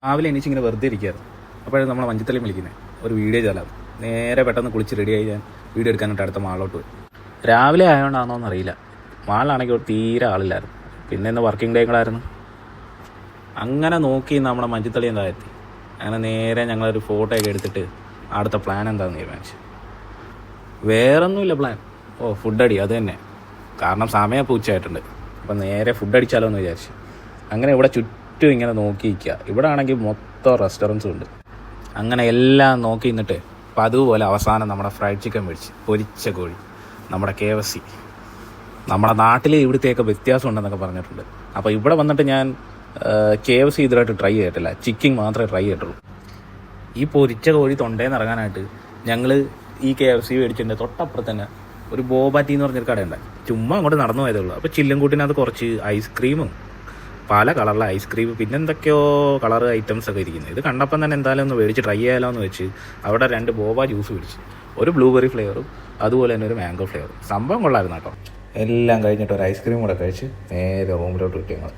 രാവിലെ എണീച്ചിങ്ങനെ വെറുതെ ഇരിക്കുകയായിരുന്നു. അപ്പോഴാണ് നമ്മളെ മഞ്ചത്തള്ളി വിളിക്കുന്നത്, ഒരു വീഡിയോ ചെയ്യാം. നേരെ പെട്ടെന്ന് കുളിച്ച് റെഡിയായി ഞാൻ വീഡിയോ എടുക്കാനായിട്ട് അടുത്ത മാളിലോട്ട് പോയി. രാവിലെ ആയതുകൊണ്ടാണോന്ന് അറിയില്ല, മാളിലാണെങ്കിൽ തീരെ ആളില്ലായിരുന്നു. പിന്നെ ഇന്ന് വർക്കിംഗ് ഡേ കൂടായിരുന്നു. അങ്ങനെ നോക്കി നമ്മുടെ മഞ്ചത്തള്ളി എന്തായെത്തി. അങ്ങനെ നേരെ ഞങ്ങളൊരു ഫോട്ടോ ഒക്കെ എടുത്തിട്ട് അടുത്ത പ്ലാൻ എന്താണെന്ന് തീരുമാനിച്ചു. വേറൊന്നുമില്ല പ്ലാൻ, ഫുഡ് അടി. അത് തന്നെ, കാരണം സമയം പൂച്ചയായിട്ടുണ്ട്. അപ്പം നേരെ ഫുഡ് അടിച്ചാലോ എന്ന് വിചാരിച്ചു. അങ്ങനെ ഇവിടെ ചുറ്റും ഇങ്ങനെ നോക്കി നിൽക്കുക. ഇവിടെ ആണെങ്കിൽ മൊത്തം റെസ്റ്റോറൻറ്റ്സും ഉണ്ട്. അങ്ങനെ എല്ലാം നോക്കി നിന്നിട്ട് അപ്പം അതുപോലെ അവസാനം നമ്മുടെ ഫ്രൈഡ് ചിക്കൻ മേടിച്ച്, പൊരിച്ച കോഴി, നമ്മുടെ KFC. നമ്മുടെ നാട്ടിൽ ഇവിടുത്തെയൊക്കെ വ്യത്യാസം ഉണ്ടെന്നൊക്കെ പറഞ്ഞിട്ടുണ്ട്. അപ്പോൾ ഇവിടെ വന്നിട്ട് ഞാൻ KFC ഇതിലായിട്ട് ട്രൈ ചെയ്തിട്ടില്ല, ചിക്കൻ മാത്രമേ ട്രൈ ചെയ്തിട്ടുള്ളൂ. ഈ പൊരിച്ച കോഴി തൊണ്ടേന്ന് ഇറങ്ങാനായിട്ട് ഞങ്ങൾ ഈ KFC മേടിച്ചിട്ടുണ്ട്. തൊട്ടപ്പുറത്ത് തന്നെ ഒരു ബോബാറ്റി എന്ന് പറഞ്ഞൊരു കടയുണ്ട്. ചുമ്മാ അങ്ങോട്ട് നടന്നു പോയതേ ഉള്ളൂ. അപ്പോൾ ചില്ലൻകൂട്ടിനകത്ത് കുറച്ച് ഐസ്ക്രീമും, പല കളറിലെ ഐസ്ക്രീം, പിന്നെ എന്തൊക്കെയോ കളർ ഐറ്റംസ് ഒക്കെ ഇരിക്കുന്നത്. ഇത് കണ്ടപ്പം തന്നെ എന്തായാലും ഒന്ന് മേടിച്ച് ട്രൈ ചെയ്യാമല്ലോ എന്ന് വെച്ച് അവിടെ 2 ബോബ ജ്യൂസ് മേടിച്ച്, ഒരു ബ്ലൂബെറി ഫ്ലേവറും അതുപോലെ തന്നെ ഒരു മാംഗോ ഫ്ലേവറും. സംഭവം കൊള്ളായിരുന്നു കേട്ടോ. എല്ലാം കഴിഞ്ഞിട്ട് ഒരു ഐസ്ക്രീം കൂടെ കഴിച്ച് നേരെ റൂമിലോട്ട് വിട്ടു ഞങ്ങൾ.